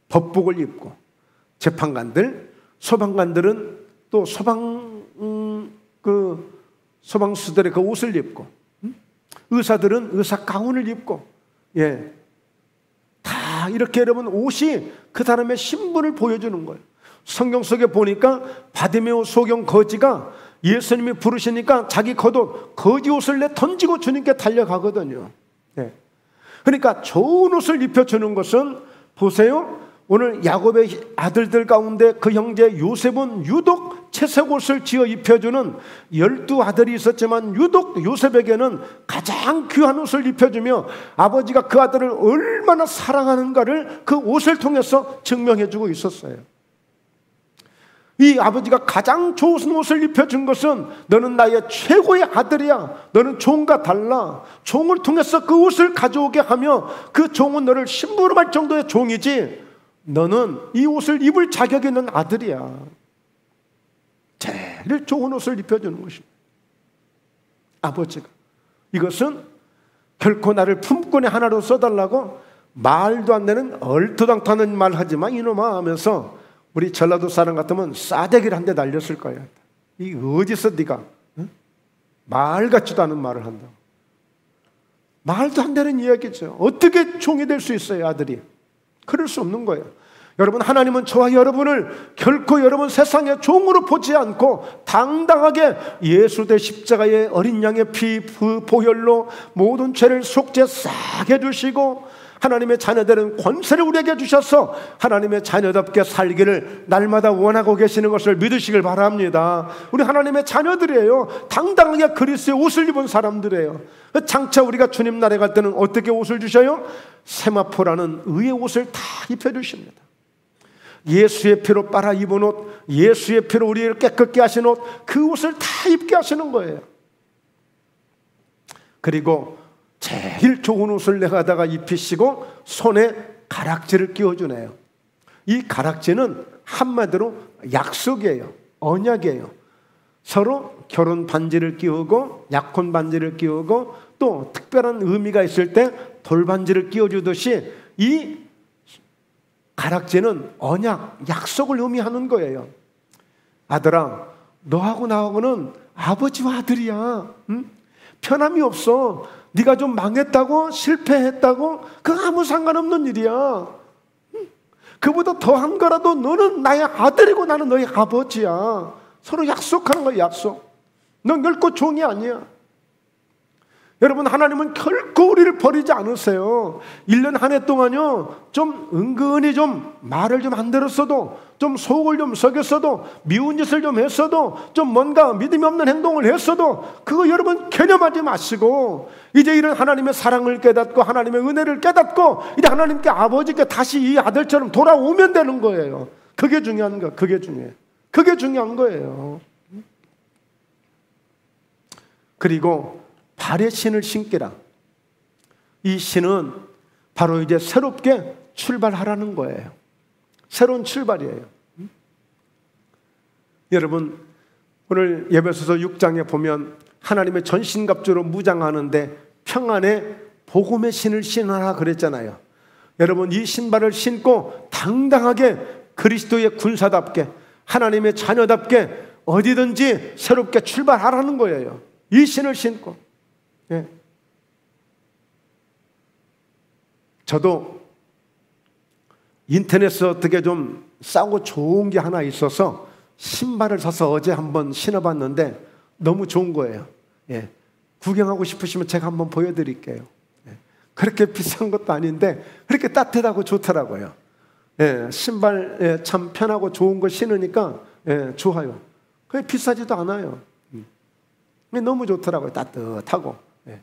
법복을 입고, 재판관들, 소방관들은 또 소방수들의 그 옷을 입고, 의사들은 의사 가운을 입고, 예, 다 이렇게 여러분 옷이 그 사람의 신분을 보여주는 거예요. 성경 속에 보니까 바디메오 소경 거지가 예수님이 부르시니까 자기 겉옷, 거지 옷을 내 던지고 주님께 달려가거든요. 예. 그러니까 좋은 옷을 입혀주는 것은, 보세요, 오늘 야곱의 아들들 가운데 그 형제 요셉은 유독 채색 옷을 지어 입혀주는 12아들이 있었지만 유독 요셉에게는 가장 귀한 옷을 입혀주며 아버지가 그 아들을 얼마나 사랑하는가를 그 옷을 통해서 증명해주고 있었어요. 이 아버지가 가장 좋은 옷을 입혀준 것은, 너는 나의 최고의 아들이야, 너는 종과 달라, 종을 통해서 그 옷을 가져오게 하며 그 종은 너를 심부름할 정도의 종이지, 너는 이 옷을 입을 자격이 있는 아들이야. 제일 좋은 옷을 입혀주는 것입니다. 아버지가. 이것은 결코 나를 품꾼의 하나로 써달라고 말도 안 되는 얼토당토하는 말 하지마 이놈아 하면서, 우리 전라도 사람 같으면 싸대기를 한 대 날렸을 거예요. 이 어디서 네가 말 같지도 않은 말을 한다. 말도 안 되는 이야기죠. 어떻게 종이 될 수 있어요, 아들이? 그럴 수 없는 거예요. 여러분, 하나님은 저와 여러분을 결코 여러분 세상의 종으로 보지 않고 당당하게 예수 대 십자가의 어린 양의 피 보혈로 모든 죄를 속죄 싹 해주시고, 하나님의 자녀들은 권세를 우리에게 주셔서 하나님의 자녀답게 살기를 날마다 원하고 계시는 것을 믿으시길 바랍니다. 우리 하나님의 자녀들이에요. 당당하게 그리스도의 옷을 입은 사람들이에요. 장차 우리가 주님 나라에 갈 때는 어떻게 옷을 주셔요? 세마포라는 의의 옷을 다 입혀주십니다. 예수의 피로 빨아 입은 옷, 예수의 피로 우리를 깨끗게 하신 옷, 그 옷을 다 입게 하시는 거예요. 그리고 제일 좋은 옷을 내가다가 입히시고 손에 가락지를 끼워주네요. 이 가락지는 한마디로 약속이에요. 언약이에요. 서로 결혼 반지를 끼우고 약혼 반지를 끼우고 또 특별한 의미가 있을 때 돌반지를 끼워주듯이 이 가락지는 언약, 약속을 의미하는 거예요. 아들아, 너하고 나하고는 아버지와 아들이야. 응? 편함이 없어. 네가 좀 망했다고, 실패했다고, 그거 아무 상관없는 일이야. 그보다 더한 거라도 너는 나의 아들이고 나는 너의 아버지야. 서로 약속하는 거야, 약속. 넌 결코 종이 아니야. 여러분, 하나님은 결코 우리를 버리지 않으세요. 1년 한 해 동안요, 좀 은근히 좀 말을 좀 안 들었어도, 좀 속을 좀 썩였어도, 미운 짓을 좀 했어도, 좀 뭔가 믿음이 없는 행동을 했어도 그거 여러분 개념하지 마시고, 이제 이런 하나님의 사랑을 깨닫고 하나님의 은혜를 깨닫고 이제 하나님께, 아버지께 다시 이 아들처럼 돌아오면 되는 거예요. 그게 중요한 거예요. 그게 중요해요. 그게 중요한 거예요. 그리고 발의 신을 신기라. 이 신은 바로 이제 새롭게 출발하라는 거예요. 새로운 출발이에요. 여러분, 오늘 에베소서 6장에 보면 하나님의 전신갑주로 무장하는데 평안의 복음의 신을 신으라 그랬잖아요. 여러분, 이 신발을 신고 당당하게 그리스도의 군사답게, 하나님의 자녀답게 어디든지 새롭게 출발하라는 거예요. 이 신을 신고. 예. 저도 인터넷에서 어떻게 좀 싸고 좋은 게 하나 있어서 신발을 사서 어제 한번 신어봤는데 너무 좋은 거예요. 예. 구경하고 싶으시면 제가 한번 보여드릴게요. 예. 그렇게 비싼 것도 아닌데 그렇게 따뜻하고 좋더라고요. 예. 신발 참 편하고 좋은 거 신으니까 좋아요. 그게 비싸지도 않아요. 너무 좋더라고요. 따뜻하고. 예.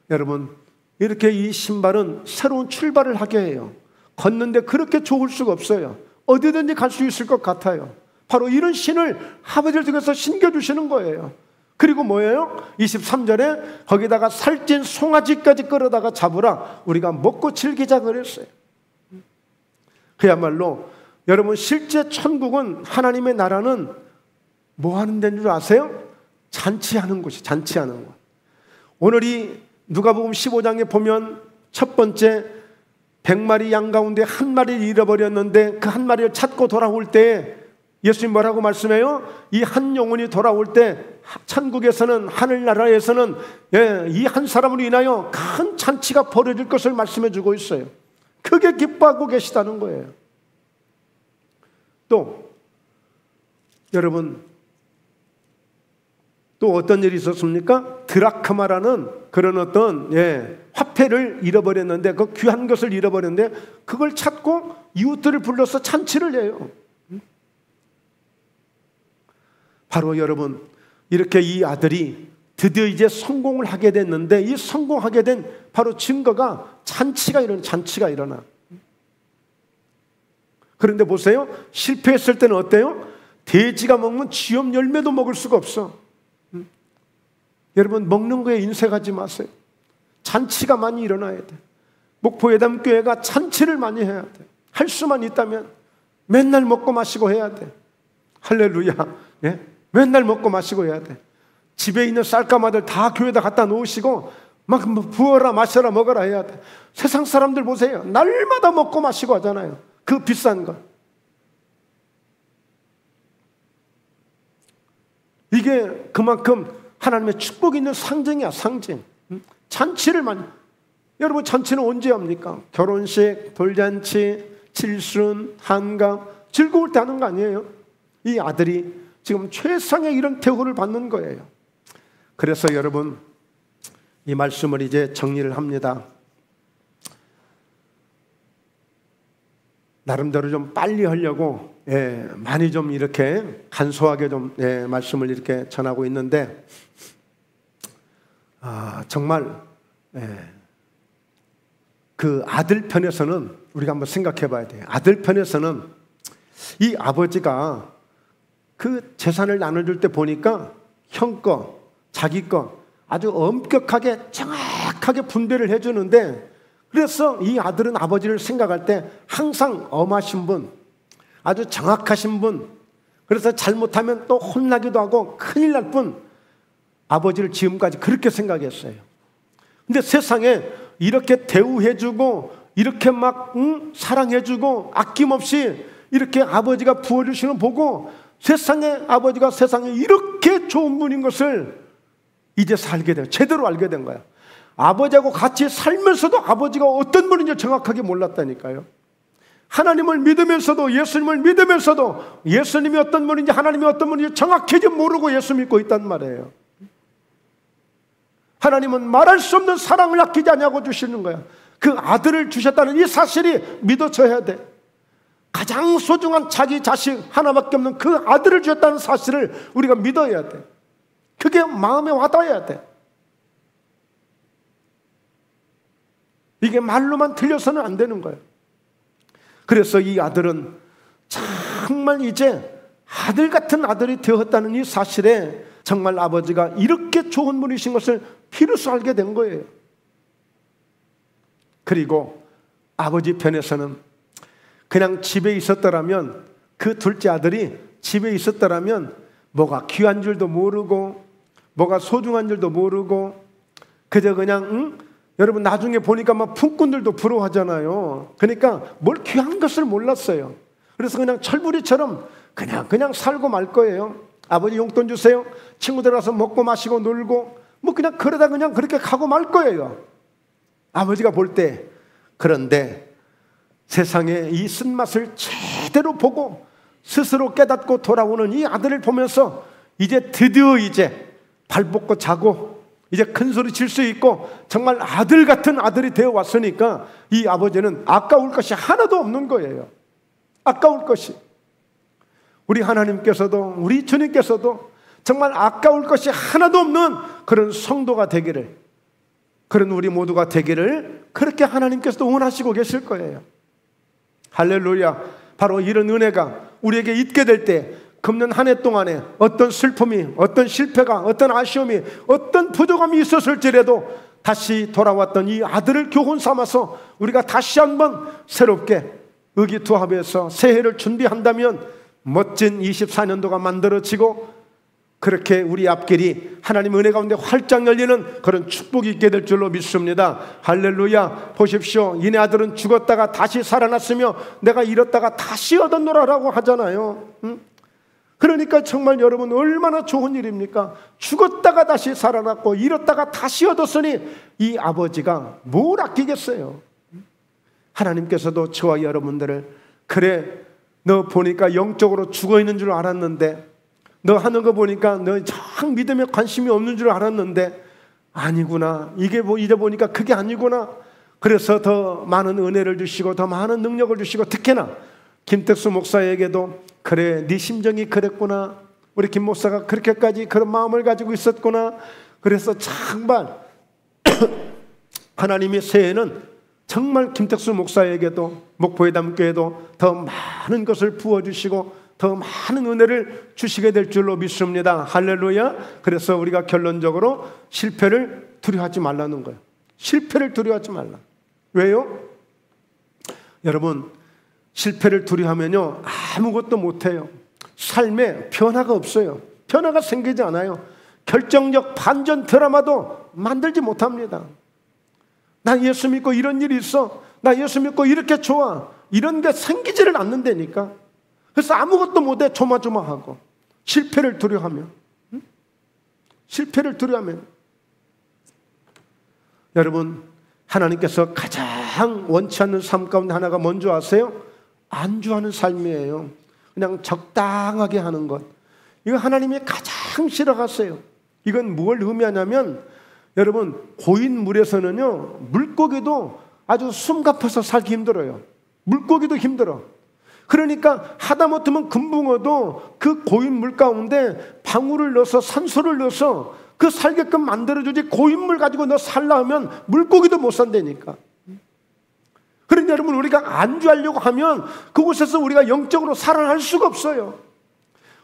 여러분, 이렇게 이 신발은 새로운 출발을 하게 해요. 걷는데 그렇게 좋을 수가 없어요. 어디든지 갈 수 있을 것 같아요. 바로 이런 신을 아버지를 통해서 신겨주시는 거예요. 그리고 뭐예요? 23절에 거기다가 살찐 송아지까지 끌어다가 잡으라, 우리가 먹고 즐기자 그랬어요. 그야말로 여러분, 실제 천국은, 하나님의 나라는 뭐 하는 데인 줄 아세요? 잔치하는 곳이, 잔치하는 곳. 오늘 이 누가복음 15장에 보면 첫 번째 100마리 양 가운데 한 마리를 잃어버렸는데 그 한 마리를 찾고 돌아올 때 예수님 뭐라고 말씀해요? 이 한 영혼이 돌아올 때 천국에서는, 하늘나라에서는 이 한 사람으로 인하여 큰 잔치가 벌어질 것을 말씀해 주고 있어요. 크게 기뻐하고 계시다는 거예요. 또 여러분, 또 어떤 일이 있었습니까? 드라크마라는 그런 어떤 화폐를 잃어버렸는데, 그 귀한 것을 잃어버렸는데 그걸 찾고 이웃들을 불러서 잔치를 해요. 바로 여러분, 이렇게 이 아들이 드디어 이제 성공을 하게 됐는데, 이 성공하게 된 바로 증거가 잔치가 일어나. 그런데 보세요, 실패했을 때는 어때요? 돼지가 먹는 쥐염 열매도 먹을 수가 없어. 여러분, 먹는 거에 인색하지 마세요. 잔치가 많이 일어나야 돼. 목포예담교회가 잔치를 많이 해야 돼. 할 수만 있다면 맨날 먹고 마시고 해야 돼. 할렐루야. 예? 맨날 먹고 마시고 해야 돼. 집에 있는 쌀가마들 다 교회에다 갖다 놓으시고 막 부어라 마셔라 먹어라 해야 돼. 세상 사람들 보세요. 날마다 먹고 마시고 하잖아요. 그 비싼 거. 이게 그만큼 하나님의 축복이 있는 상징이야, 상징. 잔치를 많이. 여러분, 잔치는 언제 합니까? 결혼식, 돌잔치, 칠순, 한갑, 즐거울 때 하는 거 아니에요? 이 아들이 지금 최상의 이런 대우를 받는 거예요. 그래서 여러분, 이 말씀을 이제 정리를 합니다. 나름대로 좀 빨리 하려고 많이 좀 이렇게 간소하게 좀 말씀을 이렇게 전하고 있는데, 정말 그 아들 편에서는 우리가 한번 생각해 봐야 돼요. 아들 편에서는 이 아버지가 그 재산을 나눠줄 때 보니까 형 거, 자기 거 아주 엄격하게 정확하게 분배를 해주는데, 그래서 이 아들은 아버지를 생각할 때 항상 엄하신 분, 아주 정확하신 분, 그래서 잘못하면 또 혼나기도 하고 큰일 날 분, 아버지를 지금까지 그렇게 생각했어요. 근데 세상에 이렇게 대우해주고 이렇게 막 사랑해주고 아낌없이 이렇게 아버지가 부어주시는 거 보고, 세상에 아버지가 세상에 이렇게 좋은 분인 것을 이제서 알게 돼요. 제대로 알게 된 거야. 아버지하고 같이 살면서도 아버지가 어떤 분인지 정확하게 몰랐다니까요. 하나님을 믿으면서도, 예수님을 믿으면서도 예수님이 어떤 분인지, 하나님이 어떤 분인지 정확히 모르고 예수 믿고 있단 말이에요. 하나님은 말할 수 없는 사랑을 아끼지 않냐고 주시는 거야. 그 아들을 주셨다는 이 사실이 믿어져야 돼. 가장 소중한 자기 자식 하나밖에 없는 그 아들을 주셨다는 사실을 우리가 믿어야 돼. 그게 마음에 와닿아야 돼. 이게 말로만 들려서는 안 되는 거예요. 그래서 이 아들은 정말 이제 아들 같은 아들이 되었다는 이 사실에 정말 아버지가 이렇게 좋은 분이신 것을 비로소 알게 된 거예요. 그리고 아버지 편에서는 그냥 집에 있었더라면, 그 둘째 아들이 집에 있었더라면 뭐가 귀한 줄도 모르고 뭐가 소중한 줄도 모르고 그저 그냥 여러분 나중에 보니까 막 품꾼들도 부러워하잖아요. 그러니까 뭘 귀한 것을 몰랐어요. 그래서 그냥 철부리처럼 그냥 살고 말 거예요. 아버지 용돈 주세요. 친구들 와서 먹고 마시고 놀고 뭐 그냥 그러다 그냥 그렇게 가고 말 거예요. 아버지가 볼 때. 그런데 세상에 이 쓴맛을 제대로 보고 스스로 깨닫고 돌아오는 이 아들을 보면서 이제 드디어 이제 발 뻗고 자고 이제 큰 소리 칠 수 있고 정말 아들 같은 아들이 되어 왔으니까 이 아버지는 아까울 것이 하나도 없는 거예요. 아까울 것이. 우리 하나님께서도 우리 주님께서도 정말 아까울 것이 하나도 없는 그런 성도가 되기를, 그런 우리 모두가 되기를 그렇게 하나님께서도 원하시고 계실 거예요. 할렐루야. 바로 이런 은혜가 우리에게 있게 될 때 금년 한 해 동안에 어떤 슬픔이, 어떤 실패가, 어떤 아쉬움이, 어떤 부족함이 있었을지라도 다시 돌아왔던 이 아들을 교훈 삼아서 우리가 다시 한번 새롭게 의기투합해서 새해를 준비한다면 멋진 24년도가 만들어지고 그렇게 우리 앞길이 하나님 은혜 가운데 활짝 열리는 그런 축복이 있게 될 줄로 믿습니다. 할렐루야. 보십시오. 이네 아들은 죽었다가 다시 살아났으며 내가 잃었다가 다시 얻었노라라고 하잖아요. 그러니까 정말 여러분 얼마나 좋은 일입니까? 죽었다가 다시 살아났고 잃었다가 다시 얻었으니 이 아버지가 뭘 아끼겠어요? 하나님께서도 저와 여러분들을 그래 너 보니까 영적으로 죽어있는 줄 알았는데, 너 하는 거 보니까 너 참 믿음에 관심이 없는 줄 알았는데 아니구나, 이게 뭐 이제 보니까 그게 아니구나. 그래서 더 많은 은혜를 주시고 더 많은 능력을 주시고, 특히나 김택수 목사에게도 그래 네 심정이 그랬구나, 우리 김 목사가 그렇게까지 그런 마음을 가지고 있었구나. 그래서 정말 하나님의 새해는 정말 김택수 목사에게도 목포회담교회도 더 많은 것을 부어주시고 더 많은 은혜를 주시게 될 줄로 믿습니다. 할렐루야. 그래서 우리가 결론적으로 실패를 두려워하지 말라는 거예요. 실패를 두려워하지 말라. 왜요? 여러분 실패를 두려워하면요 아무것도 못해요. 삶에 변화가 없어요. 변화가 생기지 않아요. 결정적 반전 드라마도 만들지 못합니다. 나 예수 믿고 이런 일이 있어, 나 예수 믿고 이렇게 좋아, 이런 게 생기지를 않는다니까. 그래서 아무것도 못해. 조마조마하고 실패를 두려워하면, 실패를 두려워하면 여러분 하나님께서 가장 원치 않는 삶 가운데 하나가 뭔지 아세요? 안주하는 삶이에요. 그냥 적당하게 하는 것. 이거 하나님이 가장 싫어하세요. 이건 뭘 의미하냐면 여러분 고인물에서는요 물고기도 아주 숨가파서 살기 힘들어요. 물고기도 힘들어. 그러니까 하다못하면 금붕어도 그 고인물 가운데 방울을 넣어서 산소를 넣어서 그 살게끔 만들어주지, 고인물 가지고 너 살라 하면 물고기도 못 산다니까. 그러니 여러분 우리가 안주하려고 하면 그곳에서 우리가 영적으로 살아날 수가 없어요.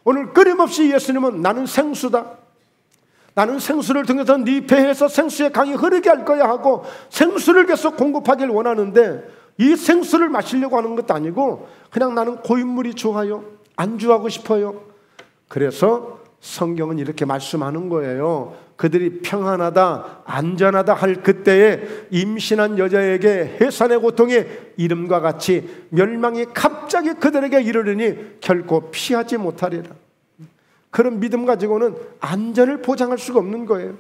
오늘 끊임없이 예수님은 나는 생수다, 나는 생수를 통해서 네 배에서 생수의 강이 흐르게 할 거야 하고 생수를 계속 공급하길 원하는데, 이 생수를 마시려고 하는 것도 아니고 그냥 나는 고인물이 좋아요, 안주하고 싶어요. 그래서 성경은 이렇게 말씀하는 거예요. 그들이 평안하다 안전하다 할 그때에 임신한 여자에게 해산의 고통이 이름과 같이 멸망이 갑자기 그들에게 이르르니 결코 피하지 못하리라. 그런 믿음 가지고는 안전을 보장할 수가 없는 거예요.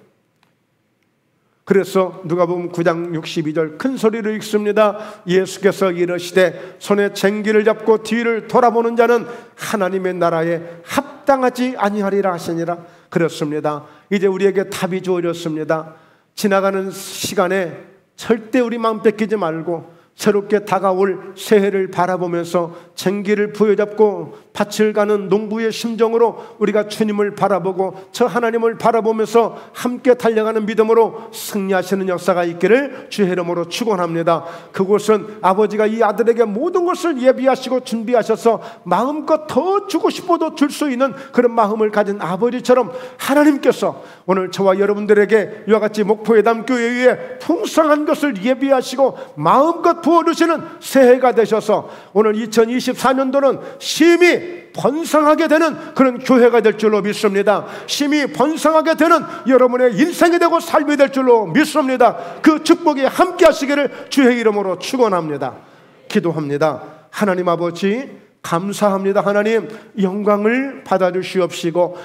그래서 누가복음 9장 62절 큰 소리로 읽습니다. 예수께서 이르시되 손에 쟁기를 잡고 뒤를 돌아보는 자는 하나님의 나라에 합당하지 아니하리라 하시니라. 그렇습니다. 이제 우리에게 답이 주어졌습니다. 지나가는 시간에 절대 우리 마음 뺏기지 말고 새롭게 다가올 새해를 바라보면서 쟁기를 부여잡고 밭을 가는 농부의 심정으로 우리가 주님을 바라보고 저 하나님을 바라보면서 함께 달려가는 믿음으로 승리하시는 역사가 있기를 주의 이름으로 축원합니다. 그곳은 아버지가 이 아들에게 모든 것을 예비하시고 준비하셔서 마음껏 더 주고 싶어도 줄 수 있는 그런 마음을 가진 아버지처럼 하나님께서 오늘 저와 여러분들에게 이와 같이 목포회담 교회에 풍성한 것을 예비하시고 마음껏 부어주시는 새해가 되셔서 오늘 2024년도는 심히 번성하게 되는 그런 교회가 될 줄로 믿습니다. 심히 번성하게 되는 여러분의 인생이 되고 삶이 될 줄로 믿습니다. 그 축복이 함께 하시기를 주의 이름으로 축원합니다. 기도합니다. 하나님 아버지 감사합니다. 하나님 영광을 받아주시옵시고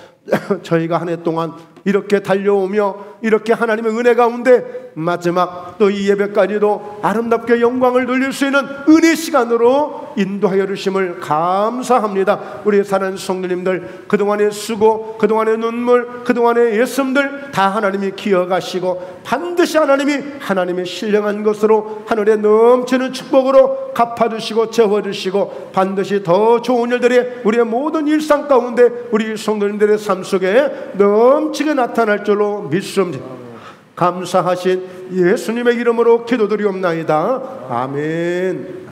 저희가 한 해 동안 이렇게 달려오며 이렇게 하나님의 은혜 가운데 마지막 또 이 예배까지도 아름답게 영광을 돌릴 수 있는 은혜 시간으로 인도하여 주심을 감사합니다. 우리 사랑하는 성도님들 그동안의 수고, 그동안의 눈물, 그동안의 애씀들 다 하나님이 기억하시고 반드시 하나님의 신령한 것으로 하늘에 넘치는 축복으로 갚아주시고 채워주시고 반드시 더 좋은 일들이 우리의 모든 일상 가운데 우리 성도님들의 삶 속에 넘치게 나타날 줄로 믿습니다. 감사하신 예수님의 이름으로 기도드리옵나이다. 아멘.